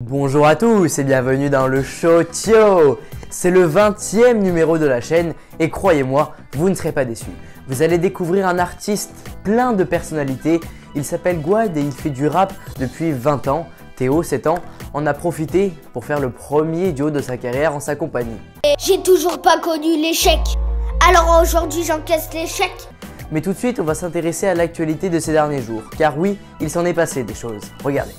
Bonjour à tous et bienvenue dans le show Tio. C'est le 20e numéro de la chaîne et croyez-moi, vous ne serez pas déçus. Vous allez découvrir un artiste plein de personnalités. Il s'appelle Gouad et il fait du rap depuis 20 ans. Théo, 7 ans, en a profité pour faire le premier duo de sa carrière en sa compagnie. J'ai toujours pas connu l'échec. Alors aujourd'hui j'encaisse l'échec. Mais tout de suite, on va s'intéresser à l'actualité de ces derniers jours. Car oui, il s'en est passé des choses. Regardez.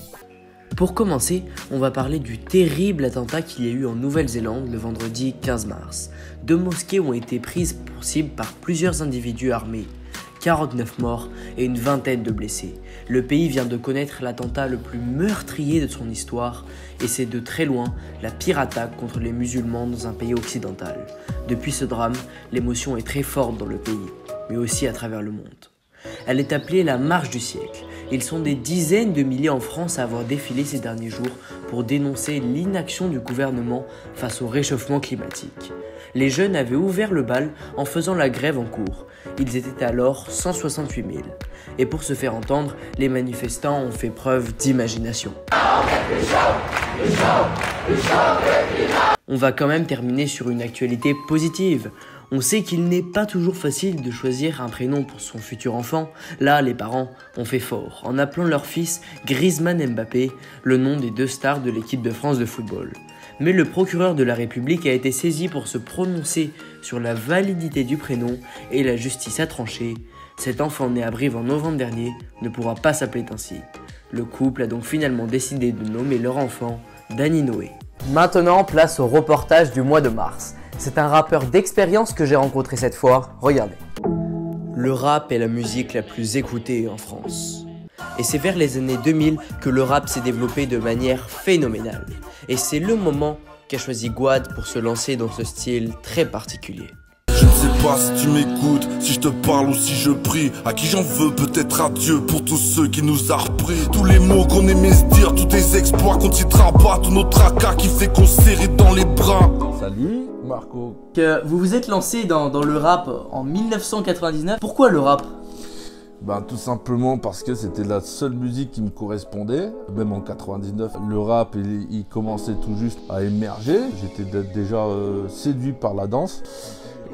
Pour commencer, on va parler du terrible attentat qu'il y a eu en Nouvelle-Zélande le vendredi 15 mars. 2 mosquées ont été prises pour cible par plusieurs individus armés. 49 morts et une vingtaine de blessés. Le pays vient de connaître l'attentat le plus meurtrier de son histoire et c'est de très loin la pire attaque contre les musulmans dans un pays occidental. Depuis ce drame, l'émotion est très forte dans le pays, mais aussi à travers le monde. Elle est appelée la marche du siècle. Ils sont des dizaines de milliers en France à avoir défilé ces derniers jours pour dénoncer l'inaction du gouvernement face au réchauffement climatique. Les jeunes avaient ouvert le bal en faisant la grève en cours. Ils étaient alors 168 000. Et pour se faire entendre, les manifestants ont fait preuve d'imagination. On va quand même terminer sur une actualité positive. On sait qu'il n'est pas toujours facile de choisir un prénom pour son futur enfant. Là, les parents ont fait fort en appelant leur fils Griezmann Mbappé, le nom des 2 stars de l'équipe de France de football. Mais le procureur de la République a été saisi pour se prononcer sur la validité du prénom et la justice a tranché. Cet enfant né à Brive en novembre dernier ne pourra pas s'appeler ainsi. Le couple a donc finalement décidé de nommer leur enfant Dany Noé. Maintenant, place au reportage du mois de mars. C'est un rappeur d'expérience que j'ai rencontré cette fois, regardez. Le rap est la musique la plus écoutée en France. Et c'est vers les années 2000 que le rap s'est développé de manière phénoménale. Et c'est le moment qu'a choisi Gouad pour se lancer dans ce style très particulier. Je ne sais pas si tu m'écoutes, si je te parle ou si je prie. À qui j'en veux, peut-être à Dieu, pour tous ceux qui nous a repris. Tous les mots qu'on aimait se dire, tous tes exploits qu'on citera pas, tous nos tracas qui fait qu'on se serrait dans les bras. Salut Marco. Vous vous êtes lancé dans le rap en 1999. Pourquoi le rap ? Ben, tout simplement parce que c'était la seule musique qui me correspondait. Même en 99, le rap il commençait tout juste à émerger. J'étais déjà séduit par la danse.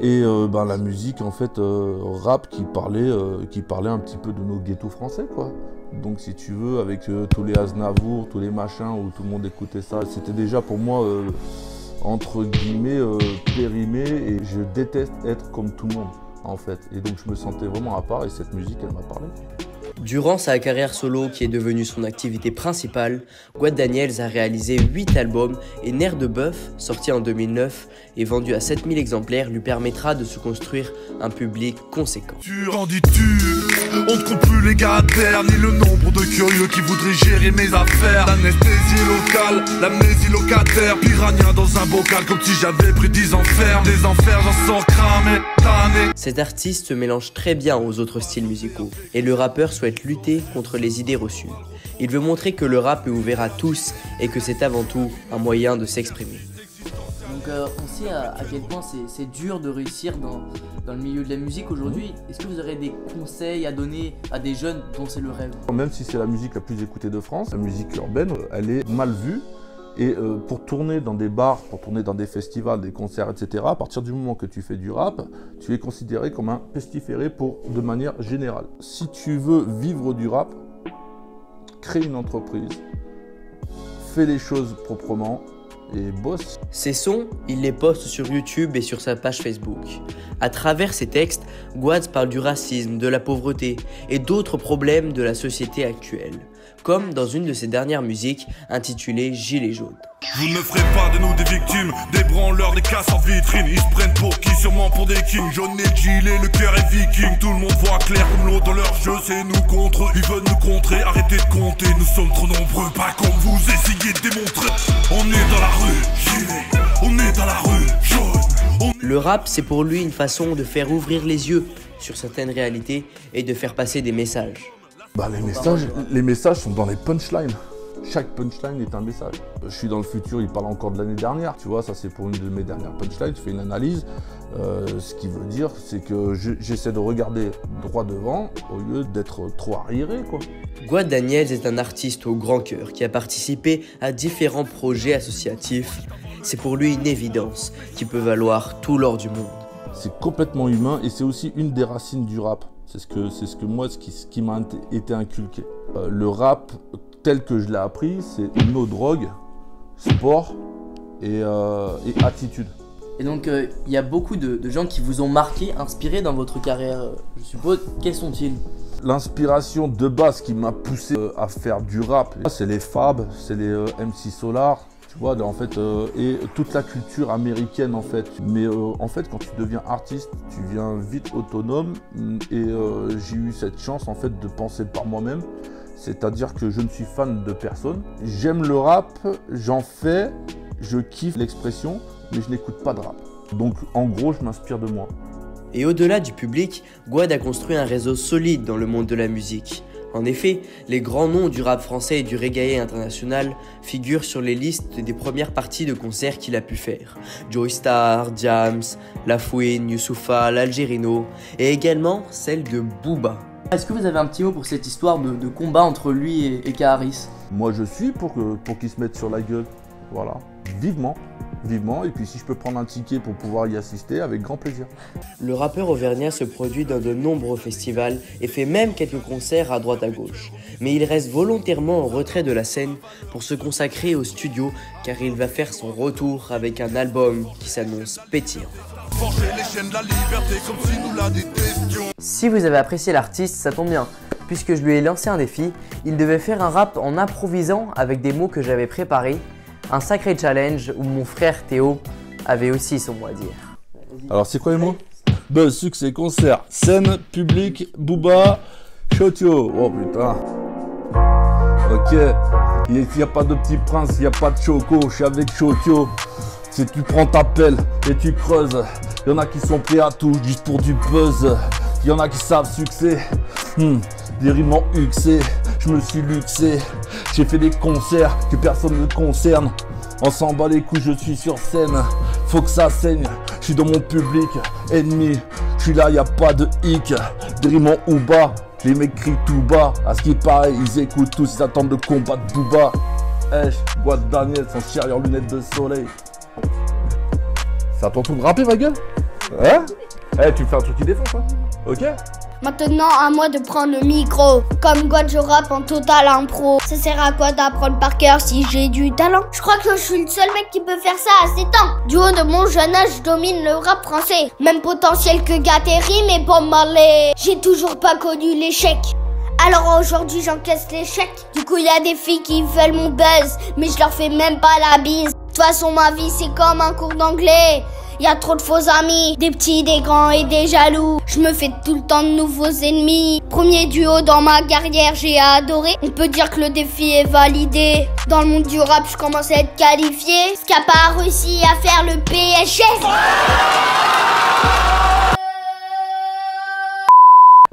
Et la musique en fait rap qui parlait un petit peu de nos ghettos français quoi. Donc si tu veux avec tous les Aznavour, tous les machins où tout le monde écoutait ça, c'était déjà pour moi entre guillemets périmé et je déteste être comme tout le monde en fait. Et donc je me sentais vraiment à part et cette musique elle m'a parlé. Durant sa carrière solo qui est devenue son activité principale, Gouad Daniels a réalisé 8 albums et Nerf de Bœuf, sorti en 2009 et vendu à 7000 exemplaires, lui permettra de se construire un public conséquent. Qu'en dis-tu? On ne compte plus les gars à terre, ni le nombre de curieux qui voudraient gérer mes affaires. L'anesthésie locale, l'amnésie locataire, piranha dans un bocal comme si j'avais pris 10 enfers. Des enfers, j'en sors cramé, tanné. Cet artiste se mélange très bien aux autres styles musicaux et le rappeur souhaite lutter contre les idées reçues. Il veut montrer que le rap est ouvert à tous et que c'est avant tout un moyen de s'exprimer. Donc on sait à quel point c'est dur de réussir dans le milieu de la musique aujourd'hui. Est-ce que vous aurez des conseils à donner à des jeunes dont c'est le rêve ? Même si c'est la musique la plus écoutée de France, la musique urbaine, elle est mal vue. Et pour tourner dans des bars, pour tourner dans des festivals, des concerts, etc., à partir du moment que tu fais du rap, tu es considéré comme un pestiféré de manière générale. Si tu veux vivre du rap, crée une entreprise, fais les choses proprement et bosse. Ces sons, il les poste sur YouTube et sur sa page Facebook. À travers ses textes, Gouad parle du racisme, de la pauvreté et d'autres problèmes de la société actuelle, comme dans une de ses dernières musiques intitulée Gilets jaunes. Vous ne ferez pas de nous des victimes, des branleurs, des casses en vitrine. Ils se prennent pour qui? Sûrement pour des kings. Jaune et gilet, le cœur est viking. Tout le monde voit clair comme l'eau dans leur jeu. C'est nous contre eux, ils veulent nous contrer. Arrêtez de compter, nous sommes trop nombreux. Pas comme vous essayez de démontrer. On est dans la rue, gilet. On est dans la rue, jaune. Le rap, c'est pour lui une façon de faire ouvrir les yeux sur certaines réalités et de faire passer des messages. Les messages sont dans les punchlines. Chaque punchline est un message. Je suis dans le futur, il parle encore de l'année dernière, tu vois, ça c'est pour une de mes dernières punchlines, je fais une analyse. Ce qui veut dire, c'est que j'essaie de regarder droit devant au lieu d'être trop arriéré, quoi. Gouad Daniels est un artiste au grand cœur qui a participé à différents projets associatifs. C'est pour lui une évidence qui peut valoir tout l'or du monde. C'est complètement humain et c'est aussi une des racines du rap. C'est ce que moi, ce qui m'a été inculqué. Le rap, tel que je l'ai appris, c'est no drogue, sport et attitude. Et donc, il y a beaucoup de gens qui vous ont marqué, inspiré dans votre carrière, je suppose. Quels sont-ils? L'inspiration de base qui m'a poussé à faire du rap, c'est les Fab, c'est les MC Solar, tu vois, en fait, et toute la culture américaine en fait. Mais en fait, quand tu deviens artiste, tu viens vite autonome et j'ai eu cette chance en fait de penser par moi-même. C'est-à-dire que je ne suis fan de personne. J'aime le rap, j'en fais, je kiffe l'expression, mais je n'écoute pas de rap. Donc en gros, je m'inspire de moi. Et au-delà du public, Gouad a construit un réseau solide dans le monde de la musique. En effet, les grands noms du rap français et du reggae international figurent sur les listes des premières parties de concerts qu'il a pu faire. Joey Starr, Diams, La Fouine, Youssoupha, l'Algérino et également celle de Booba. Est-ce que vous avez un petit mot pour cette histoire de combat entre lui et Kaharis? Moi je suis pour qu'il se mette sur la gueule, voilà, vivement, et puis si je peux prendre un ticket pour pouvoir y assister, avec grand plaisir. Le rappeur auvergnat se produit dans de nombreux festivals et fait même quelques concerts à droite à gauche. Mais il reste volontairement en retrait de la scène pour se consacrer au studio car il va faire son retour avec un album qui s'annonce pétillant. Si vous avez apprécié l'artiste, ça tombe bien, puisque je lui ai lancé un défi. Il devait faire un rap en improvisant avec des mots que j'avais préparés. Un sacré challenge où mon frère Théo avait aussi son mot à dire. Alors c'est quoi les mots? Buzz, succès, concert, scène, public, Booba, Chotio. Oh putain. Ok. Il n'y a pas de petit prince, il n'y a pas de choco, je suis avec Chotio. Si tu prends ta pelle et tu creuses, il y en a qui sont prêts à tout juste pour du buzz. Il y en a qui savent succès. Des rimes en UXC, je me suis luxé. J'ai fait des concerts que personne ne concerne. On s'en bat les couilles, je suis sur scène. Faut que ça saigne, je suis dans mon public. Ennemi, je suis là, y a pas de hic. Des rimes en Ouba, les mecs crient tout bas. À ce qui paraît, ils écoutent tous, ils attendent de combattre Booba. Gouad Daniels, son chariot en lunettes de soleil. C'est à ton tour de rapper, ma gueule? Hein? Tu me fais un truc qui défonce, hein? Ok? Maintenant, à moi de prendre le micro. Comme Gouad, je rappe en total impro. Ça sert à quoi d'apprendre par cœur si j'ai du talent? Je crois que je suis le seul mec qui peut faire ça à 7 ans. Du haut de mon jeune âge, je domine le rap français. Même potentiel que Gatteri, mais Bob Marley. J'ai toujours pas connu l'échec. Alors aujourd'hui j'encaisse l'échec. Du coup y a des filles qui veulent mon buzz, mais je leur fais même pas la bise. De toute façon ma vie c'est comme un cours d'anglais. Y a trop de faux amis, des petits, des grands et des jaloux. Je me fais tout le temps de nouveaux ennemis. Premier duo dans ma carrière, j'ai adoré. On peut dire que le défi est validé. Dans le monde du rap, je commence à être qualifié. Ce qui a pas réussi à faire le PSG.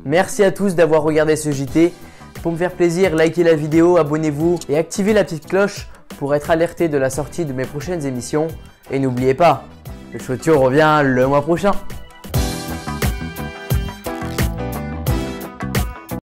Merci à tous d'avoir regardé ce JT. Pour me faire plaisir, likez la vidéo, abonnez-vous et activez la petite cloche pour être alerté de la sortie de mes prochaines émissions. Et n'oubliez pas, le Chotio revient le mois prochain.